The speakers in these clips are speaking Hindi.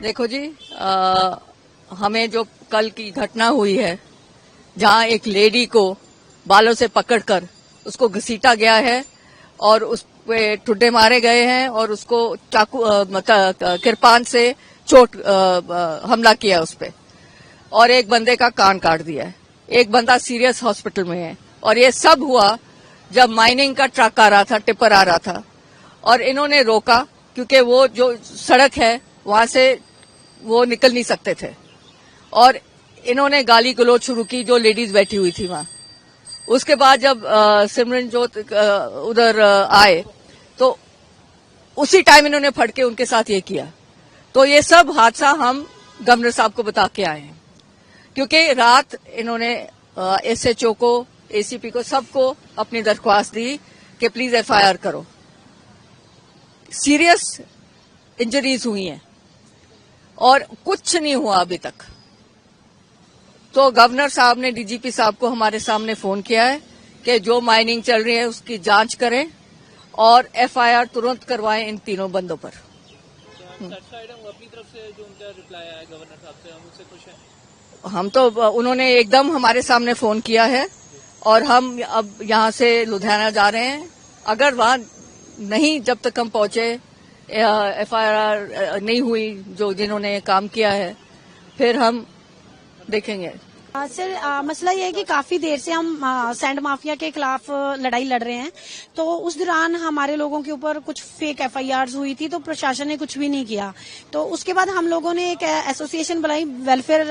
देखो जी, हमें जो कल की घटना हुई है, जहां एक लेडी को बालों से पकड़कर उसको घसीटा गया है और उस पे ठुड्डे मारे गए हैं और उसको चाकू किरपान से चोट हमला किया उस पे, और एक बंदे का कान काट दिया है। एक बंदा सीरियस हॉस्पिटल में है। और ये सब हुआ जब माइनिंग का ट्रक आ रहा था, टिपर आ रहा था, और इन्होंने रोका क्योंकि वो जो सड़क है वहां से वो निकल नहीं सकते थे, और इन्होंने गाली गलौज शुरू की जो लेडीज बैठी हुई थी वहां। उसके बाद जब सिमरनजोत उधर आए तो उसी टाइम इन्होंने फट के उनके साथ ये किया। तो ये सब हादसा हम गवर्नर साहब को बता के आए हैं, क्योंकि रात इन्होंने एसएचओ को, एसीपी को, सबको अपनी दरख्वास्त दी कि प्लीज एफआईआर करो। सीरियस इंजरीज हुई हैं और कुछ नहीं हुआ अभी तक। तो गवर्नर साहब ने डीजीपी साहब को हमारे सामने फोन किया है कि जो माइनिंग चल रही है उसकी जांच करें और एफआईआर तुरंत करवाएं इन तीनों बंदों पर। अपनी तरफ से जो उनका रिप्लाई आया गवर्नर साहब से, हम उससे खुश हैं। हम तो, उन्होंने एकदम हमारे सामने फोन किया है और हम अब यहां से लुधियाना जा रहे हैं। अगर वहां नहीं, जब तक हम पहुंचे, एफआईआर नहीं हुई जो जिन्होंने काम किया है, फिर हम देखेंगे। सर, मसला ये है कि काफी देर से हम सैंड माफिया के खिलाफ लड़ाई लड़ रहे हैं। तो उस दौरान हमारे लोगों के ऊपर कुछ फेक एफआईआर हुई थी, तो प्रशासन ने कुछ भी नहीं किया। तो उसके बाद हम लोगों ने एक एसोसिएशन बनाई, वेलफेयर,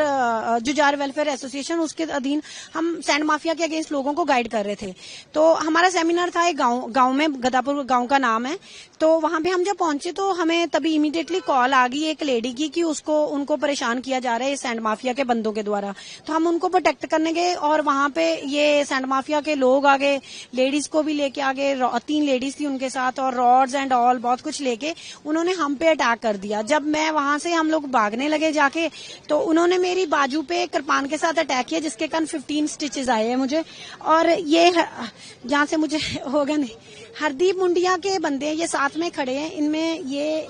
जुजार वेलफेयर एसोसिएशन। उसके अधीन हम सैंड माफिया के अगेंस्ट लोगों को गाइड कर रहे थे। तो हमारा सेमिनार था एक गाँव में, गदापुर गाँव का नाम है। तो वहां पे हम जब पहुंचे तो हमें तभी इमीडिएटली कॉल आ गई एक लेडी की कि उनको परेशान किया जा रहा है सैंड माफिया के बंदों के द्वारा। तो हम उनको प्रोटेक्ट करने गए और वहां पे ये सैंड माफिया के लोग आ गए, लेडीज को भी लेके आ गए। 3 लेडीज थी उनके साथ, और रॉड्स एंड ऑल बहुत कुछ लेके उन्होंने हम पे अटैक कर दिया। जब मैं वहां से, हम लोग भागने लगे जाके, तो उन्होंने मेरी बाजू पे कृपान के साथ अटैक किया, जिसके कारण 15 स्टिचेस आए हैं मुझे। और ये जहां से मुझे होगा नहीं, हरदीप मुंडिया के बंदे ये साथ में खड़े हैं। इनमें ये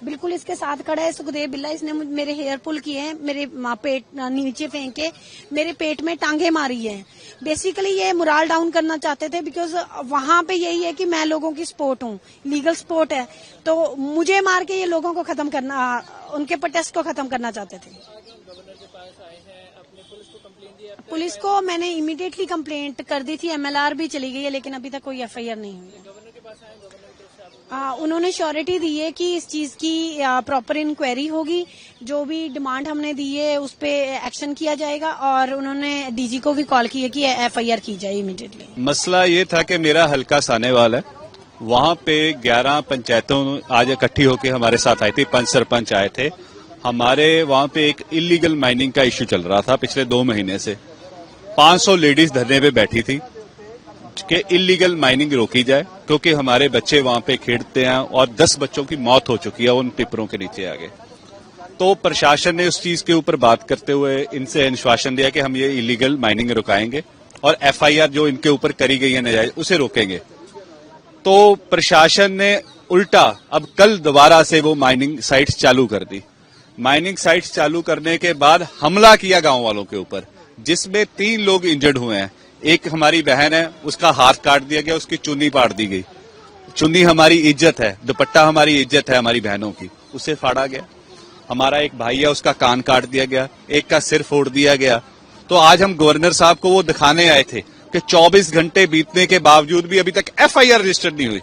बिल्कुल इसके साथ खड़ा है सुखदेव बिल्ला। इसने मेरे हेयर पुल किए हैं, मेरे पेट नीचे फेंक के मेरे पेट में टांगे मारी है। बेसिकली ये मोरल डाउन करना चाहते थे, बिकॉज वहां पे यही है कि मैं लोगों की सपोर्ट हूँ, लीगल सपोर्ट है। तो मुझे मार के ये लोगों को खत्म करना, उनके प्रोटेस्ट को खत्म करना चाहते थे। पुलिस को मैंने इमीडिएटली कंप्लेंट कर दी थी, एमएलआर भी चली गई है, लेकिन अभी तक कोई एफआईआर नहीं हुई। उन्होंने श्योरिटी दी है कि इस चीज की प्रॉपर इंक्वायरी होगी, जो भी डिमांड हमने दी है उस पे एक्शन किया जाएगा, और उन्होंने डीजी को भी कॉल की है कि एफआईआर की जाए इमीडिएटली। मसला ये था कि मेरा हल्का सानेवाल है, वहां पे 11 पंचायतों आज इकट्ठी होकर हमारे साथ आई थी, 5 सरपंच आए थे। हमारे वहां पे एक इलीगल माइनिंग का इश्यू चल रहा था पिछले 2 महीने से। 500 लेडीज धरने पे बैठी थी कि इलीगल माइनिंग रोकी जाए, क्योंकि हमारे बच्चे वहां पे खेलते हैं और 10 बच्चों की मौत हो चुकी है उन टिपरों के नीचे आगे। तो प्रशासन ने उस चीज के ऊपर बात करते हुए इनसे आश्वासन दिया कि हम ये इलीगल माइनिंग रुकाएंगे और एफआईआर जो इनके ऊपर करी गई है नाजायज, उसे रोकेंगे। तो प्रशासन ने उल्टा अब कल दोबारा से वो माइनिंग साइट्स चालू कर दी। माइनिंग साइट्स चालू करने के बाद हमला किया गांव वालों के ऊपर, जिसमें 3 लोग इंजर्ड हुए हैं। एक हमारी बहन है, उसका हाथ काट दिया गया, उसकी चुन्नी पाड़ दी गई। चुन्नी हमारी इज्जत है, दुपट्टा हमारी इज्जत है हमारी बहनों की, उसे फाड़ा गया। हमारा एक भाई है, उसका कान काट दिया गया, एक का सिर फोड़ दिया गया। तो आज हम गवर्नर साहब को वो दिखाने आए थे कि 24 घंटे बीतने के बावजूद भी अभी तक एफआईआर रजिस्टर्ड नहीं हुई।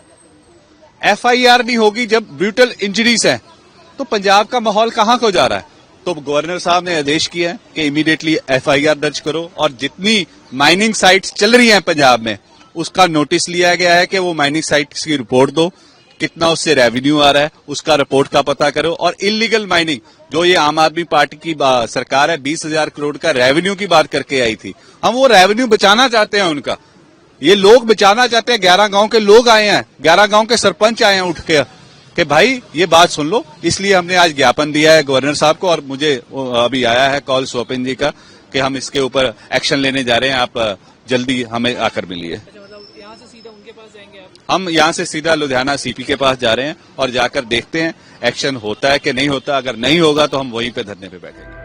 एफआईआर नहीं होगी जब ब्रूटल इंजरीज है, तो पंजाब का माहौल कहां को जा रहा है। तो गवर्नर साहब ने आदेश किया है कि इमीडिएटली एफआईआर दर्ज करो, और जितनी माइनिंग साइट्स चल रही हैं पंजाब में उसका नोटिस लिया गया है कि वो माइनिंग साइट्स की रिपोर्ट दो, कितना उससे रेवेन्यू आ रहा है उसका रिपोर्ट का पता करो। और इलीगल माइनिंग जो ये आम आदमी पार्टी की सरकार है 20,000 करोड़ का रेवेन्यू की बात करके आई थी, हम वो रेवेन्यू बचाना चाहते हैं उनका। ये लोग बचाना चाहते हैं। 11 गांव के लोग आए हैं, 11 गांव के सरपंच आए हैं उठ के कि भाई ये बात सुन लो। इसलिए हमने आज ज्ञापन दिया है गवर्नर साहब को, और मुझे अभी आया है कॉल स्वपन जी का कि हम इसके ऊपर एक्शन लेने जा रहे हैं, आप जल्दी हमें आकर मिलिए। मतलब यहाँ से सीधा उनके पास जाएंगे आप? हम यहां से सीधा लुधियाना सीपी के पास जा रहे हैं और जाकर देखते हैं एक्शन होता है कि नहीं होता। अगर नहीं होगा तो हम वहीं पे धरने पे बैठेंगे।